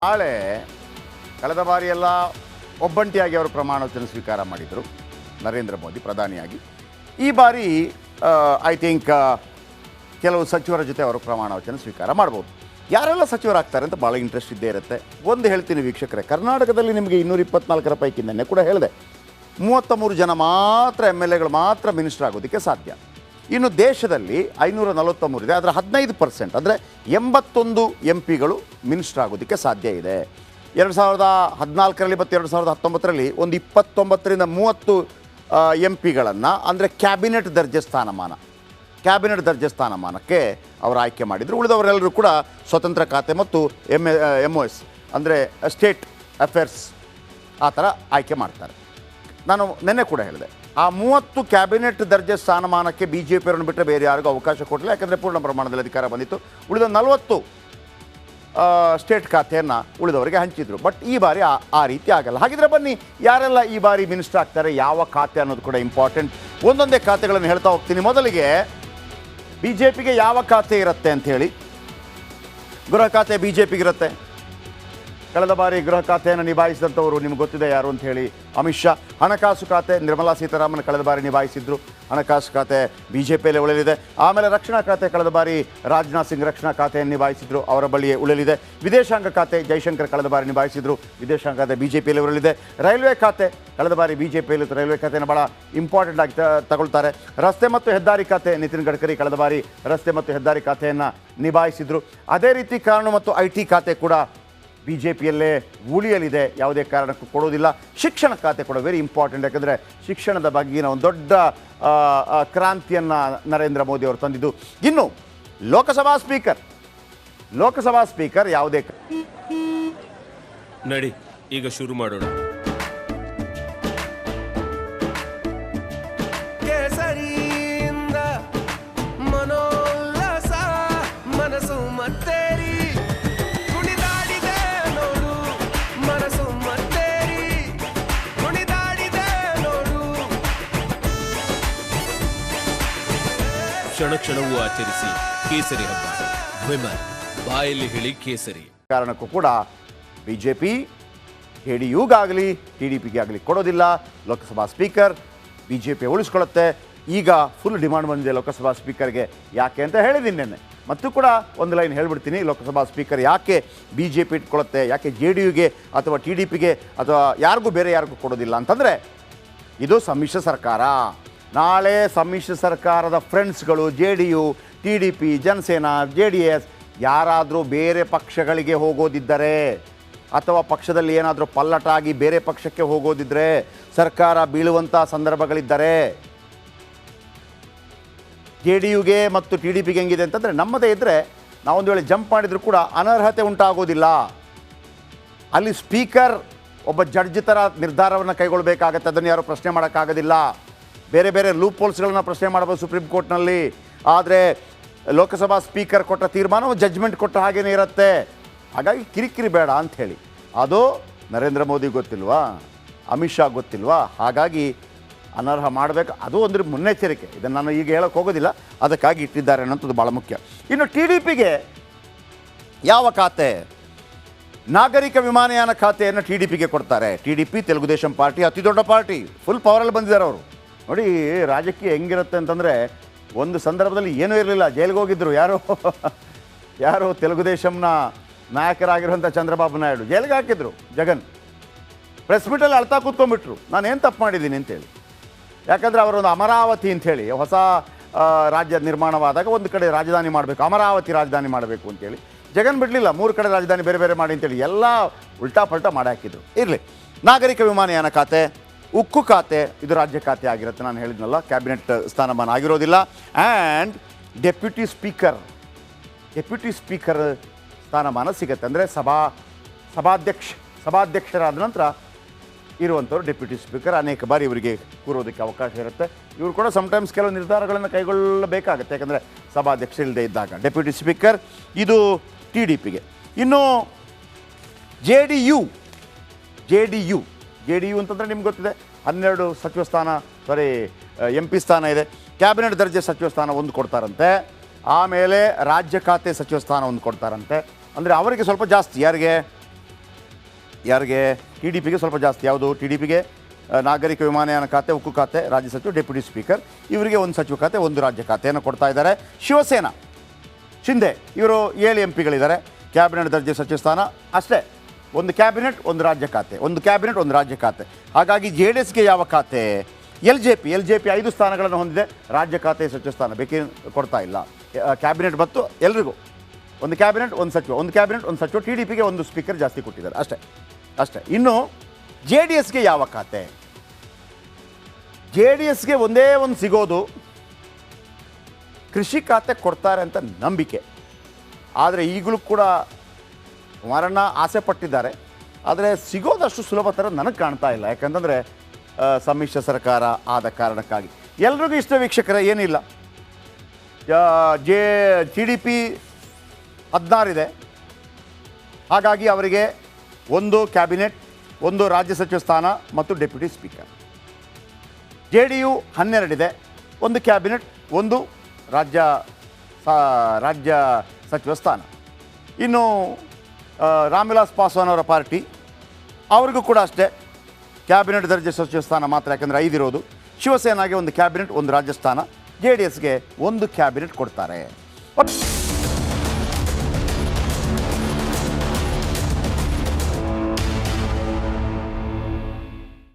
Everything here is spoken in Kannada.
ನಾಳೆ ಕಳೆದ ಬಾರಿ ಎಲ್ಲ ಒಬ್ಬಂಟಿಯಾಗಿ ಅವರು ಪ್ರಮಾಣ ವಚನ ಸ್ವೀಕಾರ ಮಾಡಿದರು ನರೇಂದ್ರ ಮೋದಿ ಪ್ರಧಾನಿಯಾಗಿ. ಈ ಬಾರಿ ಐ ಥಿಂಕ್ ಕೆಲವು ಸಚಿವರ ಜೊತೆ ಅವರು ಪ್ರಮಾಣ ವಚನ ಸ್ವೀಕಾರ ಮಾಡ್ಬೋದು. ಯಾರೆಲ್ಲ ಸಚಿವರಾಗ್ತಾರೆ ಅಂತ ಭಾಳ ಇಂಟ್ರೆಸ್ಟ್ ಇದ್ದೇ ಇರುತ್ತೆ. ಒಂದು ಹೇಳ್ತೀನಿ ವೀಕ್ಷಕರೇ, ಕರ್ನಾಟಕದಲ್ಲಿ ನಿಮಗೆ 224 ಪೈಕಿ ನೆನ್ನೆ ಕೂಡ ಹೇಳಿದೆ 33 ಜನ ಮಾತ್ರ MLAಗಳು ಮಾತ್ರ ಮಿನಿಸ್ಟರ್ ಆಗೋದಕ್ಕೆ ಸಾಧ್ಯ. ಇನ್ನು ದೇಶದಲ್ಲಿ 543 ಇದೆ, ಅದರ 15% ಅಂದರೆ 81 MP ಗಳು ಮಿನಿಸ್ಟರ್ ಆಗೋದಕ್ಕೆ ಸಾಧ್ಯ ಇದೆ. 2014ರಲ್ಲಿ ಮತ್ತು 2019ರಲ್ಲಿ ಒಂದು 29ರಿಂದ 30 MP ಗಳನ್ನು ಅಂದರೆ ಕ್ಯಾಬಿನೆಟ್ ದರ್ಜೆ ಸ್ಥಾನಮಾನಕ್ಕೆ ಅವರು ಆಯ್ಕೆ ಮಾಡಿದರು. ಉಳಿದವರೆಲ್ಲರೂ ಕೂಡ ಸ್ವತಂತ್ರ ಖಾತೆ ಮತ್ತು MOS ಅಂದರೆ ಸ್ಟೇಟ್ ಅಫೇರ್ಸ್ ಆ ಥರ ಆಯ್ಕೆ ಮಾಡ್ತಾರೆ. ನಾನು ನಿನ್ನೆ ಕೂಡ ಹೇಳಿದೆ, ಆ 30 ಕ್ಯಾಬಿನೆಟ್ ದರ್ಜೆ ಸ್ಥಾನಮಾನಕ್ಕೆ BJPಯವರನ್ನು ಬಿಟ್ಟರೆ ಬೇರೆ ಯಾರಿಗೂ ಅವಕಾಶ ಕೊಡಲಿಲ್ಲ. ಯಾಕಂದರೆ ಪೂರ್ಣ ಪ್ರಮಾಣದಲ್ಲಿ ಅಧಿಕಾರ ಬಂದಿತ್ತು. ಉಳಿದ 40 ಸ್ಟೇಟ್ ಖಾತೆಯನ್ನು ಉಳಿದವರಿಗೆ ಹಂಚಿದ್ರು. ಬಟ್ ಈ ಬಾರಿ ಆ ರೀತಿ ಆಗಲ್ಲ. ಹಾಗಿದ್ರೆ ಬನ್ನಿ, ಯಾರೆಲ್ಲ ಈ ಬಾರಿ ಮಿನಿಸ್ಟರ್ ಆಗ್ತಾರೆ, ಯಾವ ಖಾತೆ ಅನ್ನೋದು ಕೂಡ ಇಂಪಾರ್ಟೆಂಟ್. ಒಂದೊಂದೇ ಖಾತೆಗಳನ್ನು ಹೇಳ್ತಾ ಹೋಗ್ತೀನಿ. ಮೊದಲಿಗೆ BJPಗೆ ಯಾವ ಖಾತೆ ಇರುತ್ತೆ ಅಂತ ಹೇಳಿ. ಗೃಹ ಖಾತೆ BJPಗೆ ಇರುತ್ತೆ. ಕಳೆದ ಬಾರಿ ಗೃಹ ಖಾತೆಯನ್ನು ನಿಭಾಯಿಸಿದಂಥವರು ನಿಮ್ಗೆ ಗೊತ್ತಿದೆ ಯಾರು ಅಂತ ಹೇಳಿ, ಅಮಿತ್ ಶಾ. ಹಣಕಾಸು ಖಾತೆ ನಿರ್ಮಲಾ ಸೀತಾರಾಮನ್ ಕಳೆದ ಬಾರಿ ನಿಭಾಯಿಸಿದ್ರು. ಹಣಕಾಸು ಖಾತೆ BJPಯಲ್ಲೇ ಉಳಿಯಲಿದೆ. ಆಮೇಲೆ ರಕ್ಷಣಾ ಖಾತೆ ಕಳೆದ ಬಾರಿ ರಾಜನಾಥ್ ಸಿಂಗ್ ರಕ್ಷಣಾ ಖಾತೆಯನ್ನು ನಿಭಾಯಿಸಿದ್ರು, ಅವರ ಬಳಿಯೇ ಉಳಿಯಲಿದೆ. ವಿದೇಶಾಂಗ ಖಾತೆ ಜೈಶಂಕರ್ ಕಳೆದ ಬಾರಿ ನಿಭಾಯಿಸಿದ್ರು, ವಿದೇಶಾಂಗ ಖಾತೆ BJPಯಲ್ಲೇ ಉಳಿಯಲಿದೆ. ರೈಲ್ವೆ ಖಾತೆ ಕಳೆದ ಬಾರಿ BJPಯಲ್ಲಿ ರೈಲ್ವೆ ಖಾತೆಯನ್ನು ಭಾಳ ಇಂಪಾರ್ಟೆಂಟ್ ಆಗಿ ತಗೊಳ್ತಾರೆ. ರಸ್ತೆ ಮತ್ತು ಹೆದ್ದಾರಿ ಖಾತೆ ನಿತಿನ್ ಗಡ್ಕರಿ ಕಳೆದ ಬಾರಿ ರಸ್ತೆ ಮತ್ತು ಹೆದ್ದಾರಿ ಖಾತೆಯನ್ನು ನಿಭಾಯಿಸಿದ್ರು. ಅದೇ ರೀತಿ ಕಾನೂನು ಮತ್ತು IT ಖಾತೆ ಕೂಡ BJPಯಲ್ಲೇ ಉಳಿಯಲಿದೆ, ಯಾವುದೇ ಕಾರಣಕ್ಕೂ ಕೊಡೋದಿಲ್ಲ. ಶಿಕ್ಷಣ ಖಾತೆ ಕೂಡ ವೆರಿ ಇಂಪಾರ್ಟೆಂಟ್. ಯಾಕಂದರೆ ಶಿಕ್ಷಣದ ಬಗ್ಗಿನ ಒಂದು ದೊಡ್ಡ ಕ್ರಾಂತಿಯನ್ನು ನರೇಂದ್ರ ಮೋದಿ ಅವರು ತಂದಿದ್ದು. ಇನ್ನು ಲೋಕಸಭಾ ಸ್ಪೀಕರ್ ಯಾವುದೇ ನಡಿ ಈಗ ಶುರು ಮಾಡೋಣ. ಕೇಸರಿಯಿಂದ ಮನೋಲ್ಲಾಸ ಮನಸ್ಸು ಮತ್ತೇರಿ ಕುಣಿದಾಡಿದೆ ನೋಡು, ಮನಸ್ಸು ಮತ್ತೇರಿ ಕುಣಿದಾಡಿದೆ ನೋಡು. ಕ್ಷಣ ಕ್ಷಣವೂ ಆಚರಿಸಿ ಕೇಸರಿ ಹಬ್ಬ. ವಿಮಲ್ ಬಾಯಲ್ಲಿ ಹೇಳಿ ಕೇಸರಿ. ಕಾರಣಕ್ಕೂ ಕೂಡ BJP JDUಗಾಗಲಿ TDPಗೆ ಆಗಲಿ ಕೊಡೋದಿಲ್ಲ. Lok Sabha speaker BJP ಉಳಿಸ್ಕೊಳ್ಳುತ್ತೆ. ಈಗ ಫುಲ್ ಡಿಮಾಂಡ್ ಬಂದಿದೆ ಲೋಕಸಭಾ ಸ್ಪೀಕರ್ಗೆ. ಯಾಕೆ ಅಂತ ಹೇಳಿದ್ದೀನಿ ನೆನ್ನೆ, ಮತ್ತು ಕೂಡ ಒಂದು ಲೈನ್ ಹೇಳ್ಬಿಡ್ತೀನಿ. ಲೋಕಸಭಾ ಸ್ಪೀಕರ್ ಯಾಕೆ BJP ಇಟ್ಕೊಳ್ಳುತ್ತೆ, ಯಾಕೆ JDUಗೆ ಅಥವಾ TDPಗೆ ಅಥವಾ ಬೇರೆ ಯಾರಿಗೂ ಕೊಡೋದಿಲ್ಲ ಅಂತಂದರೆ, ಇದು ಸಮ್ಮಿಶ್ರ ಸರ್ಕಾರ. ನಾಳೆ ಸಮ್ಮಿಶ್ರ ಸರ್ಕಾರದ ಫ್ರೆಂಡ್ಸ್ಗಳು JDU, TDP, ಜನಸೇನಾ, JDS ಯಾರಾದರೂ ಬೇರೆ ಪಕ್ಷಗಳಿಗೆ ಹೋಗೋದಿದ್ದರೆ ಅಥವಾ ಪಕ್ಷದಲ್ಲಿ ಏನಾದರೂ ಪಲ್ಲಟಾಗಿ ಬೇರೆ ಪಕ್ಷಕ್ಕೆ ಹೋಗೋದಿದ್ದರೆ, ಸರ್ಕಾರ ಬೀಳುವಂಥ ಸಂದರ್ಭಗಳಿದ್ದರೆ, JDUಗೆ ಮತ್ತು TDPಗೆ ಹೆಂಗಿದೆ ಅಂತಂದರೆ, ನಮ್ಮದೇ ಇದ್ದರೆ ನಾವೊಂದು ವೇಳೆ ಜಂಪ್ ಮಾಡಿದರೂ ಕೂಡ ಅನರ್ಹತೆ ಉಂಟಾಗೋದಿಲ್ಲ. ಅಲ್ಲಿ ಸ್ಪೀಕರ್ ಒಬ್ಬ ಜಡ್ಜ್ ಥರ ನಿರ್ಧಾರವನ್ನು ಕೈಗೊಳ್ಳಬೇಕಾಗತ್ತೆ. ಅದನ್ನು ಯಾರೂ ಪ್ರಶ್ನೆ ಮಾಡೋಕ್ಕಾಗೋದಿಲ್ಲ. ಬೇರೆ ಬೇರೆ ಲೂಪ್ ಹೋಲ್ಸ್ಗಳನ್ನ ಪ್ರಶ್ನೆ ಮಾಡ್ಬೋದು ಸುಪ್ರೀಂ ಕೋರ್ಟ್ನಲ್ಲಿ. ಆದರೆ ಲೋಕಸಭಾ ಸ್ಪೀಕರ್ ಕೊಟ್ಟ ತೀರ್ಮಾನವು ಜಡ್ಜ್ಮೆಂಟ್ ಕೊಟ್ಟ ಹಾಗೇ ಇರುತ್ತೆ. ಹಾಗಾಗಿ ಕಿರಿಕಿರಿ ಬೇಡ ಅಂಥೇಳಿ. ಅದು ನರೇಂದ್ರ ಮೋದಿ ಗೊತ್ತಿಲ್ವಾ, ಅಮಿತ್ ಶಾ ಗೊತ್ತಿಲ್ವಾ? ಹಾಗಾಗಿ ಅನರ್ಹ ಮಾಡಬೇಕು. ಅದು ಒಂದು ಮುನ್ನೆಚ್ಚರಿಕೆ. ಇದನ್ನು ನಾನು ಈಗ ಹೇಳೋಕ್ಕೆ ಹೋಗೋದಿಲ್ಲ, ಅದಕ್ಕಾಗಿ ಇಟ್ಟಿದ್ದಾರೆ ಅನ್ನೋಂಥದ್ದು ಭಾಳ ಮುಖ್ಯ. ಇನ್ನು TDPಗೆ ಯಾವ ಖಾತೆ? ನಾಗರಿಕ ವಿಮಾನಯಾನ ಖಾತೆಯನ್ನು TDPಗೆ ಕೊಡ್ತಾರೆ. TDP ತೆಲುಗುದೇಶಂ ಪಾರ್ಟಿ ಅತಿ ದೊಡ್ಡ ಪಾರ್ಟಿ, ಫುಲ್ ಪವರಲ್ಲಿ ಬಂದಿದ್ದಾರೆ ಅವರು. ನೋಡಿ ರಾಜಕೀಯ ಹೆಂಗಿರುತ್ತೆ ಅಂತಂದರೆ, ಒಂದು ಸಂದರ್ಭದಲ್ಲಿ ಏನೂ ಇರಲಿಲ್ಲ, ಜೈಲಿಗೆ ಹೋಗಿದ್ದರು. ಯಾರು ತೆಲುಗುದೇಶಂನ ನಾಯಕರಾಗಿರುವಂಥ ಚಂದ್ರಬಾಬು ನಾಯ್ಡು ಜೈಲಿಗೆ ಹಾಕಿದ್ರು. ಜಗನ್ ಪ್ರೆಸ್ ಮೀಟಲ್ಲಿ ಅಳ್ತಾ ಕೂತ್ಕೊಂಡ್ಬಿಟ್ರು, ನಾನು ಏನು ತಪ್ಪು ಮಾಡಿದ್ದೀನಿ ಅಂತೇಳಿ. ಯಾಕಂದರೆ ಅವರೊಂದು ಅಮರಾವತಿ ಅಂಥೇಳಿ ಹೊಸ ರಾಜ್ಯ ನಿರ್ಮಾಣವಾದಾಗ ಒಂದು ಕಡೆ ರಾಜಧಾನಿ ಮಾಡಬೇಕು, ಅಮರಾವತಿ ರಾಜಧಾನಿ ಮಾಡಬೇಕು ಅಂತೇಳಿ. ಜಗನ್ ಬಿಡಲಿಲ್ಲ, 3 ಕಡೆ ರಾಜಧಾನಿ ಬೇರೆ ಬೇರೆ ಮಾಡಿ ಅಂತೇಳಿ ಎಲ್ಲ ಉಲ್ಟಾ ಪಲ್ಟಾ ಮಾಡಿ ಹಾಕಿದ್ರು. ಇರಲಿ. ನಾಗರಿಕ ವಿಮಾನಯಾನ ಖಾತೆ, ಉಕ್ಕು ಖಾತೆ, ಇದು ರಾಜ್ಯ ಖಾತೆ ಆಗಿರುತ್ತೆ. ನಾನು ಹೇಳಿದ್ನಲ್ಲ, ಕ್ಯಾಬಿನೆಟ್ ಸ್ಥಾನಮಾನ ಆಗಿರೋದಿಲ್ಲ. ಆ್ಯಂಡ್ ಡೆಪ್ಯೂಟಿ ಸ್ಪೀಕರ್ ಸ್ಥಾನಮಾನ ಸಿಗುತ್ತೆ. ಅಂದರೆ ಸಭಾಧ್ಯಕ್ಷರಾದ ನಂತರ ಇರುವಂಥವ್ರು ಡೆಪ್ಯೂಟಿ ಸ್ಪೀಕರ್. ಅನೇಕ ಬಾರಿ ಇವರಿಗೆ ಕೂರೋದಕ್ಕೆ ಅವಕಾಶ ಇರುತ್ತೆ. ಇವರು ಕೂಡ ಸಮಟೈಮ್ಸ್ ಕೆಲವು ನಿರ್ಧಾರಗಳನ್ನು ಕೈಗೊಳ್ಳಬೇಕಾಗತ್ತೆ, ಯಾಕಂದರೆ ಸಭಾಧ್ಯಕ್ಷ ಇಲ್ಲದೆ ಇದ್ದಾಗ. ಡೆಪ್ಯೂಟಿ ಸ್ಪೀಕರ್ ಇದು TDPಗೆ. ಇನ್ನು JDU ಅಂತಂದರೆ ನಿಮ್ಗೆ ಗೊತ್ತಿದೆ, 12 ಸಚಿವ ಸ್ಥಾನ, MP ಸ್ಥಾನ ಇದೆ. ಕ್ಯಾಬಿನೆಟ್ ದರ್ಜೆ ಸಚಿವ ಸ್ಥಾನ ಒಂದು ಕೊಡ್ತಾರಂತೆ. ಆಮೇಲೆ ರಾಜ್ಯ ಖಾತೆ ಸಚಿವ ಸ್ಥಾನ ಒಂದು ಕೊಡ್ತಾರಂತೆ. ಅಂದರೆ ಅವರಿಗೆ ಸ್ವಲ್ಪ ಜಾಸ್ತಿ. ಯಾರಿಗೆ? ಯಾರಿಗೆ ಟಿ ಡಿ ಪಿಗೆ ಸ್ವಲ್ಪ ಜಾಸ್ತಿ. ಯಾವುದು ಟಿ ಡಿ ಪಿಗೆ ನಾಗರಿಕ ವಿಮಾನಯಾನ ಖಾತೆ, ಉಕ್ಕು ಖಾತೆ, ರಾಜ್ಯ ಸಚಿವ, ಡೆಪ್ಯೂಟಿ ಸ್ಪೀಕರ್, ಇವರಿಗೆ ಒಂದು ಸಚಿವ ಖಾತೆ, ಒಂದು ರಾಜ್ಯ ಖಾತೆಯನ್ನು ಕೊಡ್ತಾ ಇದ್ದಾರೆ. ಶಿವಸೇನಾ ಶಿಂದೆ ಇವರು 7 MP ಗಳಿದ್ದಾರೆ. ಕ್ಯಾಬಿನೆಟ್ ದರ್ಜೆ ಸಚಿವ ಸ್ಥಾನ ಅಷ್ಟೇ, ಒಂದು ಕ್ಯಾಬಿನೆಟ್ ಒಂದು ರಾಜ್ಯ ಖಾತೆ, ಒಂದು ಕ್ಯಾಬಿನೆಟ್ ಒಂದು ರಾಜ್ಯ ಖಾತೆ. ಹಾಗಾಗಿ ಜೆ ಡಿ ಎಸ್ಗೆ ಯಾವ ಖಾತೆ? ಎಲ್ ಜೆ ಪಿ 5 ಸ್ಥಾನಗಳನ್ನು ಹೊಂದಿದೆ, ರಾಜ್ಯ ಖಾತೆ ಸಚಿವ ಸ್ಥಾನ ಬೇಕೇ ಕೊಡ್ತಾ ಇಲ್ಲ. ಕ್ಯಾಬಿನೆಟ್ ಮತ್ತು ಎಲ್ರಿಗೂ ಒಂದು ಕ್ಯಾಬಿನೆಟ್ ಒಂದು ಸಚಿವ, ಒಂದು ಕ್ಯಾಬಿನೆಟ್ ಒಂದು ಸಚಿವ. ಟಿ ಡಿ ಪಿಗೆ ಒಂದು ಸ್ಪೀಕರ್ ಜಾಸ್ತಿ ಕೊಟ್ಟಿದ್ದಾರೆ ಅಷ್ಟೇ. ಇನ್ನು ಜೆ ಡಿ ಎಸ್ಗೆ ಯಾವ ಖಾತೆ? ಜೆ ಡಿ ಎಸ್ಗೆ ಒಂದೇ ಒಂದು ಸಿಗೋದು ಕೃಷಿ ಖಾತೆ ಕೊಡ್ತಾರೆ ಅಂತ ನಂಬಿಕೆ. ಆದರೆ ಈಗಲೂ ಕೂಡ ಕುಮಾರಣ್ಣ ಆಸೆ ಪಟ್ಟಿದ್ದಾರೆ, ಆದರೆ ಸಿಗೋದಷ್ಟು ಸುಲಭ ಥರ ನನಗೆ ಕಾಣ್ತಾ ಇಲ್ಲ. ಯಾಕಂತಂದರೆ ಸಮ್ಮಿಶ್ರ ಸರ್ಕಾರ ಆದ ಕಾರಣಕ್ಕಾಗಿ ಎಲ್ರಿಗೂ ಇಷ್ಟ. ವೀಕ್ಷಕರ ಏನಿಲ್ಲ, ಟಿ ಡಿ ಪಿ 16 ಇದೆ, ಹಾಗಾಗಿ ಅವರಿಗೆ ಒಂದು ಕ್ಯಾಬಿನೆಟ್, ಒಂದು ರಾಜ್ಯ ಸಚಿವ ಸ್ಥಾನ ಮತ್ತು deputy speaker. J D U 12 ಇದೆ, ಒಂದು ಕ್ಯಾಬಿನೆಟ್, ಒಂದು ರಾಜ್ಯ ಸಚಿವ ಸ್ಥಾನ. ಇನ್ನು ರಾಮ್ವಿಲಾಸ್ ಪಾಸ್ವಾನ್ ಅವರ ಪಾರ್ಟಿ, ಅವ್ರಿಗೂ ಕೂಡ ಅಷ್ಟೇ ಕ್ಯಾಬಿನೆಟ್ ದರ್ಜೆ ಸಚಿವ ಸ್ಥಾನ ಮಾತ್ರ, ಯಾಕಂದರೆ 5 ಇರೋದು. ಶಿವಸೇನಾಗೆ ಒಂದು ಕ್ಯಾಬಿನೆಟ್, ಒಂದು ರಾಜ್ಯ ಸ್ಥಾನ, ಜೆ ಡಿ ಎಸ್ಗೆ ಒಂದು ಕ್ಯಾಬಿನೆಟ್ ಕೊಡ್ತಾರೆ.